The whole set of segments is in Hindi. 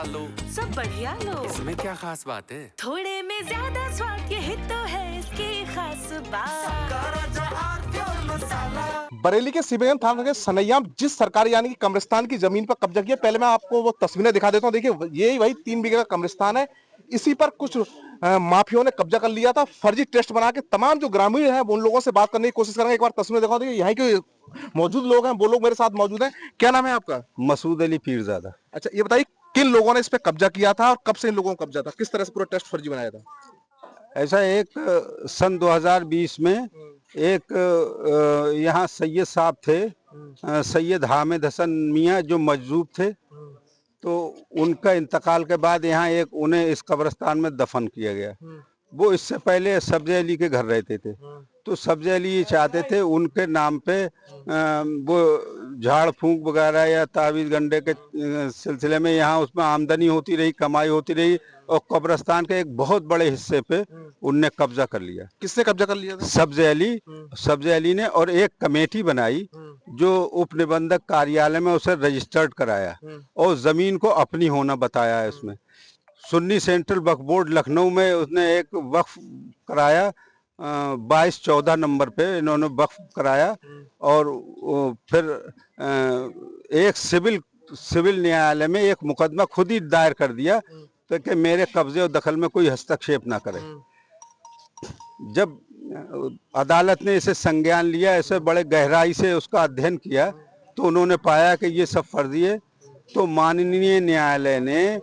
लो, सब बढ़िया लो। इसमें क्या खास बात है? थोड़े में ज्यादा स्वाद, यही तो है इसकी खास बात। बरेली के सिविलियन थाना के सनैया जिस सरकारी यानी कि कब्रिस्तान की जमीन पर कब्जा किया, पहले मैं आपको वो तस्वीरें दिखा देता हूँ। देखिए ये वही 3 बीघे का कब्रिस्तान है। इसी पर कुछ माफियों ने कब्जा कर लिया था। फर्जी टेस्ट बना के तमाम जो ग्रामीण हैं उन लोगों से बात करने की कोशिश करेंगे। एक बार तस्वीरें दिखाओ। देखिए यहाँ के मौजूद लोग हैं, वो लोग मेरे साथ मौजूद हैं। क्या नाम है आपका? मसूद अली पीरजादा। अच्छा, ये बताइए किन लोगों ने इस पे कब्जा किया था और कब से इन लोगों को कब्जा था? किस तरह से पूरा टेस्ट फर्जी बनाया था? ऐसा एक सन 2020 में एक यहाँ सैयद साहब थे, सैयद हामिद हसन मियाँ, जो मजजूब थे। तो उनका इंतकाल के बाद यहाँ एक उन्हें इस कब्रिस्तान में दफन किया गया। वो इससे पहले सब्जे अली के घर रहते थे। तो सब्जे अली ये चाहते थे उनके नाम पे वो झाड़ फूंक वगैरह या तावीज़ गंडे के सिलसिले में यहाँ उसमें आमदनी होती रही, कमाई होती रही, और कब्रिस्तान के एक बहुत बड़े हिस्से पे उनने कब्जा कर लिया। किसने कब्जा कर लिया था? सब्जे अली ने, और एक कमेटी बनाई जो उप निबंधक कार्यालय में उसे रजिस्टर्ड कराया और जमीन को अपनी होना बताया है। उसमें सुन्नी सेंट्रल वक्फ बोर्ड लखनऊ में उसने एक वक्फ कराया, 22-14 नंबर पे इन्होंने वक्फ कराया। और फिर एक सिविल न्यायालय में एक मुकदमा खुद ही दायर कर दिया तो कि मेरे कब्जे और दखल में कोई हस्तक्षेप ना करे। जब अदालत ने इसे संज्ञान लिया, इसे बड़े गहराई से उसका अध्ययन किया, तो उन्होंने पाया कि ये सब फर्जी है। तो माननीय न्यायालय ने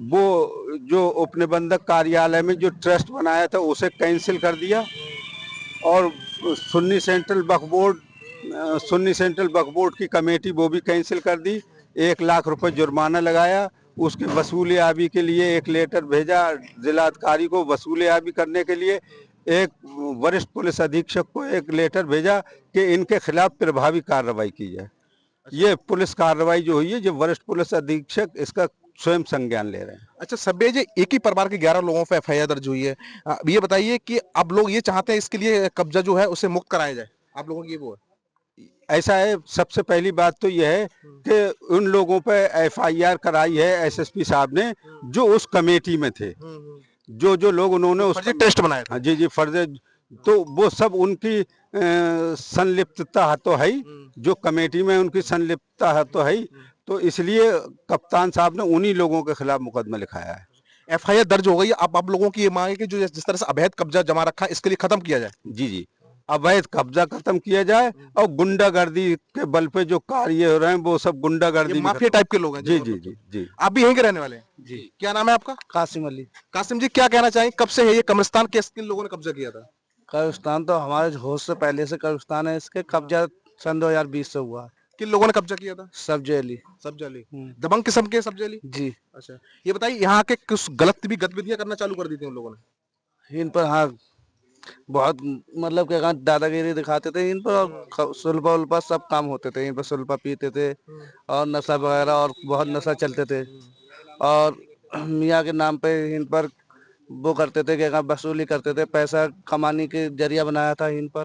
वो जो उपनिबंधक कार्यालय में जो ट्रस्ट बनाया था उसे कैंसिल कर दिया, और सुन्नी सेंट्रल वक्फ बोर्ड की कमेटी वो भी कैंसिल कर दी। 1 लाख रुपए जुर्माना लगाया। उसके वसूलियाबी के लिए एक लेटर भेजा जिलाधिकारी को, वसूलियाबी करने के लिए एक वरिष्ठ पुलिस अधीक्षक को एक लेटर भेजा कि इनके खिलाफ प्रभावी कार्रवाई की जाए। ये पुलिस कार्रवाई जो हुई है, जो वरिष्ठ पुलिस अधीक्षक इसका स्वयं संज्ञान ले रहे हैं। अच्छा सब्बे जी, एक ही परिवार के 11 लोगों पे एफआईआर दर्ज हुई है। ये बताइए कि अब लोग ये चाहते हैं इसके लिए कब्जा जो है उसे मुक्त कराया जाए, आप लोगों की ये वो है? ऐसा है, सबसे पहली बात तो यह है कि उन लोगों पे एफआईआर कराई है एसएसपी साहब ने जो उस कमेटी में थे। जो लोग उन्होंने उस टेस्ट बनाया था। जी फर्जी, तो वो सब उनकी संलिप्तता तो है ही, जो कमेटी में उनकी संलिप्तता तो है ही। तो इसलिए कप्तान साहब ने उन्हीं लोगों के खिलाफ मुकदमा लिखाया है। एफआईआर दर्ज हो गई। अब आप लोगों की ये मांग है कि जो जिस तरह से अवैध कब्जा जमा रखा है इसके लिए खत्म किया जाए। जी, अवैध कब्जा खत्म किया जाए और गुंडागर्दी के बल पे जो कार्य हो रहे हैं वो सब गुंडागर्दी माफिया टाइप के लोग हैं। जी। आप भी यहीं के रहने वाले हैं? जी। क्या नाम है आपका? कासिम अली। कासिम जी, क्या कहना चाहिए, कब से है ये कब्रिस्तान, किन लोगों ने कब्जा किया था? कब्रिस्तान तो हमारे होश से पहले से कब्रिस्तान है, इसके कब्जा सन 2020 से हुआ है। किन लोगों ने कब्जा किया था? सब्जे अली। सब्जे अली दबंग किस्म के सब्जे अली? जी। अच्छा, ये बताइए यहाँ के कुछ गलत भी गतिविधियां करना चालू कर दी थी उन लोगों ने? इन पर हाँ बहुत मतलब क्या दादागिरी दिखाते थे। इन पर सुल्फा उल्फा सब काम होते थे। इन पर सुल्फा पीते थे और नशा वगैरह, और बहुत नशा चलते थे। और मियाँ के नाम पे इन पर वो करते थे कि वसूली करते थे, पैसा कमाने के जरिया बनाया था इन पर।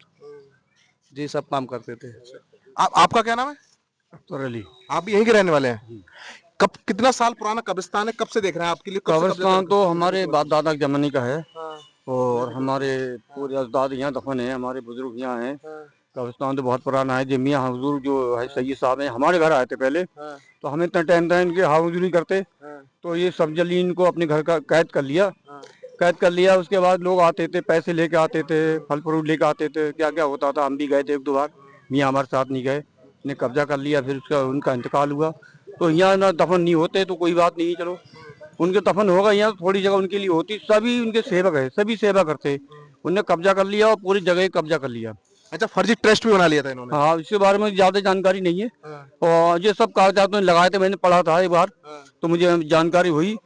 जी, सब काम करते थे। आपका क्या नाम है? अख्तर अली। आप भी यहीं के रहने वाले हैं? कब, कितना साल पुराना कब्रिस्तान है, कब से देख रहे हैं आपके लिए? कब्रिस्तान तो हमारे बाप दादा के जमाने का है। और हमारे पूरे अजदाद यहाँ दफन है, हमारे बुजुर्ग यहाँ हैं। कब्रिस्तान तो बहुत पुराना है। मियाँ हुजूर जो है सैयद साहब हैं, हमारे घर आए थे पहले। तो हमें इतना टाइम था इनके हाउस नहीं करते, तो ये सब्जी इनको अपने घर का कैद कर लिया। उसके बाद लोग आते थे, पैसे लेके आते थे, फल फ्रूट लेके आते थे, क्या क्या होता था। हम भी गए थे 1-2 बार, मियाँ हमारे साथ नहीं गए। ने कब्जा कर लिया, फिर उसका उनका इंतकाल हुआ। तो यहाँ ना दफन नहीं होते तो कोई बात नहीं, चलो उनके दफन होगा। यहाँ थोड़ी जगह उनके लिए होती, सभी उनके सेवक है, सभी सेवा करते। उनने कब्जा कर लिया और पूरी जगह कब्जा कर लिया। अच्छा, फर्जी ट्रस्ट भी बना लिया था इन्होंने? हाँ, इसके बारे में ज्यादा जानकारी नहीं है। और ये सब कागजात लगाए थे, मैंने पढ़ा था एक बार, तो मुझे जानकारी हुई।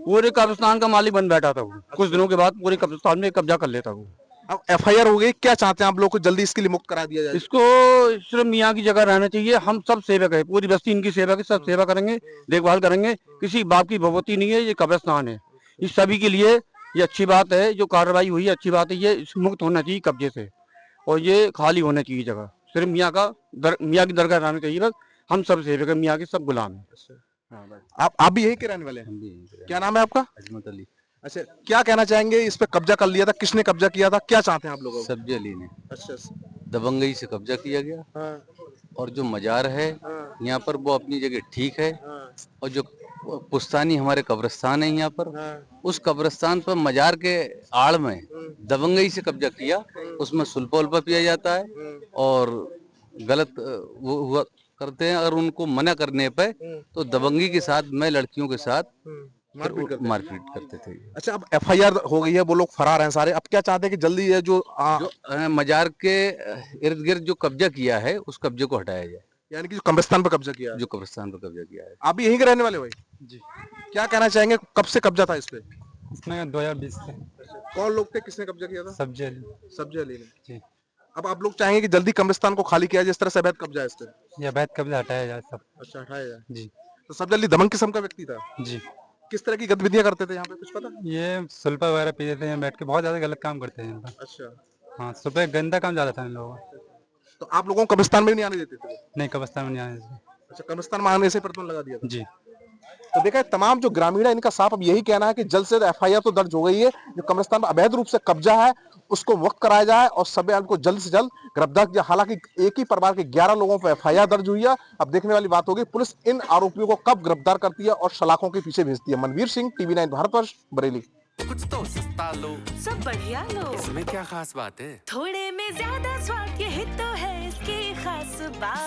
पूरे कब्रिस्तान का मालिक बन बैठा था वो। कुछ दिनों के बाद पूरे कब्रिस्तान में कब्जा कर लेता वो। अब एफआईआर हो गई, क्या चाहते हैं आप लोग को जल्दी इसके लिए मुक्त करा दिया जाए? इसको सिर्फ मियाँ की जगह रहना चाहिए। हम सब सेवक है, पूरी बस्ती इनकी सेवक है, सब सेवा करेंगे, देखभाल करेंगे। किसी बाप की भगवती नहीं है, ये कब्रिस्तान है। इस सभी के लिए ये अच्छी बात है, जो कार्रवाई हुई है अच्छी बात है। ये मुक्त होना चाहिए कब्जे से, और ये खाली होना चाहिए जगह। सिर्फ मियाँ की दरगाह रहना चाहिए बस। हम सब सेवक है, मियाँ के सब गुलाम है। हाँ भाई, आप भी यही के रहने वाले हैं? हम भी यहीं पे हैं। क्या नाम है आपका? अजमत अली। अच्छा, क्या कहना चाहेंगे, इस पे कब्जा कर लिया था, किसने कब्जा किया था, क्या चाहते हैं आप लोग? सब्जी अली ने अच्छा। दबंगई से कब्जा किया गया हाँ, और जो मजार है हाँ, यहाँ पर वो अपनी जगह ठीक है हाँ, और जो पुश्तानी हमारे कब्रिस्तान है यहाँ पर हाँ, उस कब्रिस्तान पर मजार के आड़ में दबंगई से कब्जा किया। उसमें सुल्फा उल्फा पिया जाता है और गलत वो हुआ करते हैं। अगर उनको मना करने पे तो दबंगी के साथ में लड़कियों के साथ मारपीट करते थे। अच्छा, अब एफआईआर हो गई है, वो लोग फरार हैं सारे, अब क्या चाहते हैं कि जल्दी ये जो मजार के इर्द गिर्द जो कब्जा किया है उस कब्जे को हटाया जाए, यानी कि जो कब्रिस्तान पर कब्जा किया है। जो कब्रिस्तान पर कब्जा किया है। आप भी यहीं के रहने वाले हो भाई? जी। क्या कहना चाहेंगे, कब से कब्जा था इस पे? इसमें 2020 से कौन लोग थे, किसने कब्जा किया था? सब्जी अली। सब्जी अली ने। जी। अब आप लोग चाहेंगे कि जल्दी कब्रिस्तान को खाली किया जाए, जिस तरह से अवैध कब्जा है इस पे? ये अवैध कब्जा हटाया जाए सब। अच्छा, हटाया जाए। जी। तो सब्जी अली दबंग किस्म का व्यक्ति था? जी। किस तरह की गतिविधियां करते थे यहाँ पे, कुछ पता? ये सुल्फा वगैरह पीते थे यहाँ बैठ के, बहुत ज्यादा गलत काम करते हैं इनका। अच्छा, हाँ, सुबह गंदा काम ज्यादा था इन लोगों का। तो आप लोगों को कब्रिस्तान में भी नहीं आने देते थे? नहीं, कब्रिस्तान में नहीं आने से। अच्छा, कब्रिस्तान में आने से प्रतिबंध लगा दिया था। जी। तो देखा है, तमाम जो ग्रामीण है इनका साफ अब यही कहना है कि जल्द से जल्द एफआईआर तो दर्ज हो गई है, जो कब्रिस्तान में अवैध रूप से कब्जा है उसको वक्त कराया जाए और सभी को जल्द से जल्द गिरफ्तार किया। हालांकि एक ही परिवार के 11 लोगों पर एफआईआर दर्ज हुई है। अब देखने वाली बात होगी पुलिस इन आरोपियों को कब गिरफ्तार करती है और सलाखों के पीछे भेजती है। मनवीर सिंह, टीवी 9 भारतवर्ष, बरेली। कुछ तो सस्ता लो, सब बढ़िया लो, इसमें क्या खास बात है? थोड़े में ज्यादा स्वाद, यही तो है इसकी खास बात।